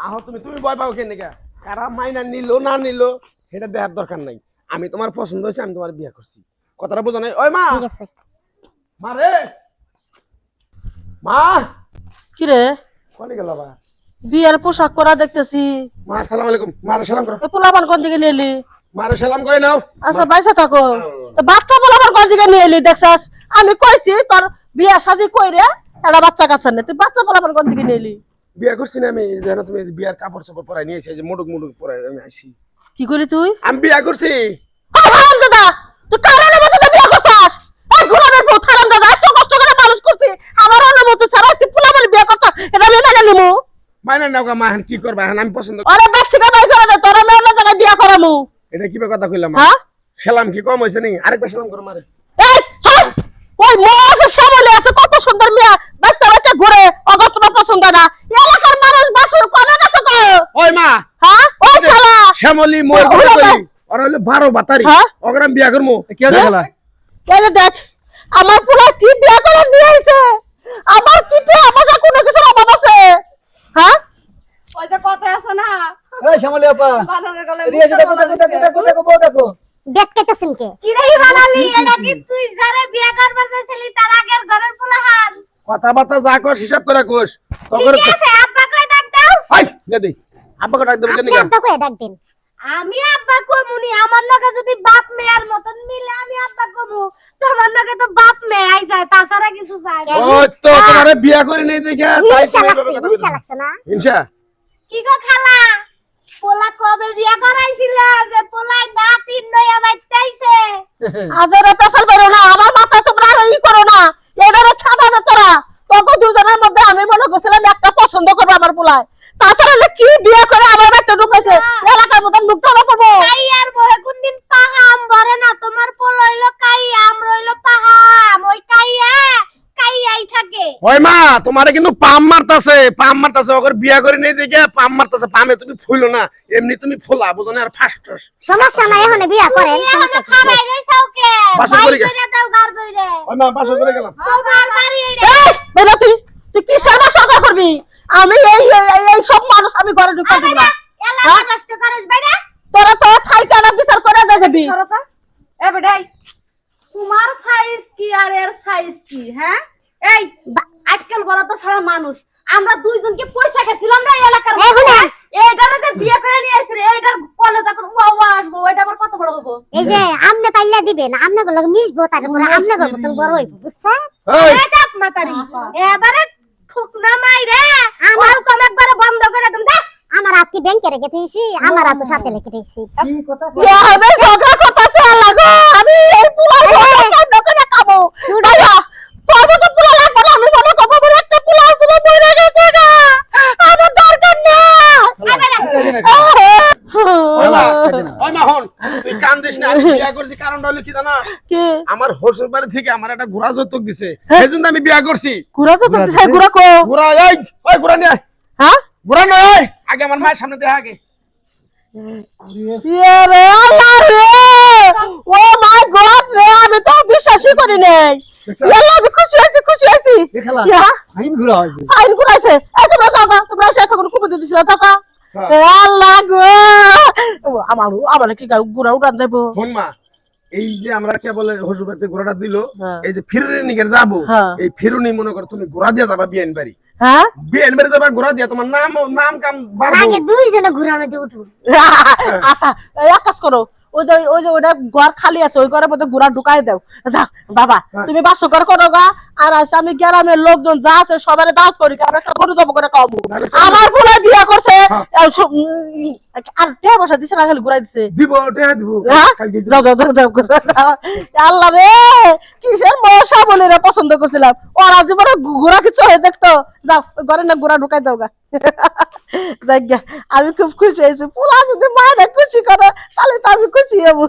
আহ তুমি তুমি ভয় পাও কেন কে? কারা মাইনা নিল না নিল এটা দেখার দরকার নাই। আমি তোমার পছন্দ হয়েছে, আমি তোমার বিয়ে করছি। কথাটা বোঝো নাই? ওই মা, ঠিক আছে। মা রে, মা কি রে কলে গেল বা? বিয়ের পোশাক পরা দেখতেছি। মা আসসালামু আলাইকুম। মারে সালাম করো। এ পোলাপান কোন দিকে নিয়ে এলি? মারে সালাম করে নাও। আচ্ছা বাইসা থাকো। তো বাচ্চা পোলাপান কোন দিকে নিয়ে এলি দেখছাস? আমি কইছি তোর বিয়ে শাদী কইরে একটা বাচ্চা কাছে নে, তুই বাচ্চা পোলাপান কোন দিকে নিয়ে এলি? বিয়ে করছি না আমি, জানো তুমি বিয়ার কাপড় চাপড় পরাই নিয়েছি, এই যে মুডুক মুডুক পরাই আমি আইছি। কি করি তুই? আমি বিয়ে করছি। আই হারাম দাদা, তুই কারণে মতো বিয়ে করছাস? এই গোলামের পুত হারাম দাদা, এত কষ্ট করে মানুষ করছি, আমার অনুমতি ছাড়া তুই পোলাপান বিয়ে করছ, এটা আমি মেনে নিমু? মাইনা নাও গা মা, এখন কি করবা? এখন আমি পছন্দ। আরে বাচ্চা থেকে বাই করে দে, তোরা মেয়ের জায়গায় বিয়ে করামু। এটা কি কথা কইলাম? হ্যাঁ সালাম কি কম হয়েছে নাকি? আরেকবার সালাম করো মারে। এই চল, ওই মহাসে শ্যামলে আছে কত সুন্দর মেয়ে, বাচ্চা বাচ্চা ঘুরে, অগো তোমার পছন্দ না? এলাকার মানুষ বাসু কোনে কাছে কো? ওই মা, হ্যাঁ ওই শালা শ্যামলি মোর ওরে ঘরে বাবা। কই? ওর হলো 12 বাতারি। হ্যাঁ? ওগরাম বিয়া করমু। কি হলো খেলা? এই যে দেখ, আমার পুরো কি বিয়ে করে নিয়ে আইছে, আমার কি তো অবস্থা, কোনো কিছুর অভাব আছে? হ্যাঁ ওই যে কথা আছে না, এই শ্যামলী আপা, বানরের গলায় এদিকে এসে দেখো দেখো দেখো দেখো দেখো বউ দেখো। বেট কেটেছেন কে? কি রে বানালি? এটা কি তুই যারে বিয়ে করবার চাইছিলি তার আগের ঘরের পোলাহান? কথাবার্তা যা কর হিসাব করে কোষ। তখন ঠিক আছে, আব্বা কই ডাক দাও। আই দে দে। আব্বাকে ডাক দেব কেন? আপনি আব্বা কই ডাকবেন? আমি আব্বা কমুনি, আমার লগে যদি বাপ মেয়ের মতন মিলে আমি আব্বা কমু, তোমার লগে তো বাপ মেয়ে আই যায়, তাছাড়া কিছু যায় না। ওই তো তোমারে বিয়া করে নেই দেখে তাই হিংসা তুমি লাগছে, কথা হিংসা বলছো। লাগছে না? হিংসা? কি গো খালা, পোলা কবে বিয়ে করাইছিল যে পোলাই না তিন নয়া বাইতে আইছে? আজরে পেছাল বেরো না, আমার মাথা তোমরা আর ই করো না, এবারে খাদা দে তোরা। তোকে দুজনের মধ্যে আমি মনে করছিলাম একটা পছন্দ করবে আমার পোলায়, তাছাড়া হলে কি বিয়ে করে আমার বাচ্চা ঢুকেছে, এলাকার মধ্যে মুক্ত হলো পাবো। কাই আর বহে কোনদিন পাহাম ভরে না, তোমার পোল হইলো কাই, আম রইলো পাহাম, ওই কাইয়া কাইয়াই থাকে। ওই মা, তোমারে কিন্তু পাম মারতাছে ওগর বিয়া করে নেই দেখে পাম মারতাছে। পামে তুমি ফুলো না, এমনি তুমি ফোলা, বুঝো না? আর ফাস্ট সমস্যা নাই, এখন বিয়া করেন, সমস্যা খাড়াই রইছাও কে? বাসর করে গে। বাইরে দাও গার দইরে। ওই মা বাসা করে গেলাম। গার বাড়ি রে। এই বেটা, তুই তুই কি সর্ব সরকার করবি? আমি এই এই এই সব মানুষ আমি ঘরে ঢুকতে দিব না। এলাকা নষ্ট করিস বাইরে। তোরা তো থাইকা না বিচার করে দে যাবি। সরতা এ বেটাই, তোমার সাইজ কি আর এর সাইজ কি? হ্যাঁ, এই আজকাল বলা তো ছাড়া মানুষ, আমরা দুইজনকে পয়সা গেছিলাম না এই এলাকার মধ্যে, এইটারে যে বিয়ে করে নিয়ে আসছে, এইটার কলে যখন ওয়া আসবো, ওইটা আবার কত বড় হবো? এই যে আমনে পাইলা দিবেন, আমনে গুলো মিশবো, তারপরে আমনে গুলো মতন বড় হইবো, বুঝছেন? এই এ চাপ মাতারি, এবারে ঠুকনা মাইরে আমার কম একবারে বন্ধ করে দেন। যা, আমার আপনি ব্যাংকে রেখে দিয়েছি, আমার আপনি সাথে রেখে দিয়েছি। কি কথা বিয়া হবে ঝগড়া করতেছে লাগো, আমি এই পুলার কাম করে খাবো। ভাইয়া তোর মতো পুলা লাগবে না, আমি মনে করবো বলে একটা পুলা ছিল মরে গেছে গা, আমার দরকার না। ওই মা হন, তুই কান্দিস না। আমি বিয়া করছি কারণটা হলো কি জানা? কি আমার শ্বশুর বাড়ি থেকে আমার একটা ঘোড়া যৌতুক দিছে, সেজন্য আমি বিয়া করছি। ঘুরা তো তুই ঘুরা কো? ঘোড়া এই, ওই ঘোড়া নিয়ে আয়। হ্যাঁ ঘোড়া নয়, আগে আমার মায়ের সামনে দেখা আগে। ইয়ে রে আল্লাহ রে, ও মাই গড রে, আমি তো বিশ্বাসই করি নাই। আল্লাহ, আমি খুশি আছি। এ খেলা ইয়া ফাইন ঘুরা হয়েছে। ফাইন ঘুরাইছে। এই তোমরা যাও গা, তোমরা এসে তখন কুপে দিছিল টাকা। হ্যাঁ। এ আল্লাহ গো, আমার কি গুড়া উড়ান যাবো? শোন মা, এই যে আমরা কে বলে শ্বশুর বাড়িতে ঘোড়াটা দিল, হ্যাঁ। এই যে ফিরুনি নিকে যাবো, হ্যাঁ। এই ফিরুনি মনে করো তুমি ঘোড়া দিয়ে যাবা বিয়ান বাড়ি। হ্যাঁ বিয়ান বাড়ি যাবা ঘোড়া দিয়ে, তোমার নাম নাম কাম বাড়বো। আগে দুইজনে ঘুরানো দিয়ে উঠবো। আচ্ছা এক কাজ করো, ওই যে ওটা ঘর খালি আছে, ওই ঘরের মধ্যে গুড়া ঢুকাই দাও। যা বাবা, হ্যাঁ। তুমি বাসর করো গা, আর আজ আমি গ্রামের লোকজন যা আছে সবাই দাওয়াত করি, কারণ একটা গরু জব করে খাওয়াবো। আমার ফুলে বিয়া করছে, হ্যাঁ। আর টেয়া বসা দিছে না, খালি ঘুরাই দিছে। দিব ওটা দিব। হ্যাঁ? কালকে দিব। যাও। আল্লাহ রে, কিসের মশা বলে রে পছন্দ করছিলাম, ওরা জীবনে ঘোরা কিছু হয়ে দেখতো। যাও ওই ঘরে না ঘোরা ঢুকাই দাও গা। যাই গা, আমি খুব খুশি হয়েছি। পোলা যদি মায়েরা খুশি করে তাহলে তো আমি খুশি হবো।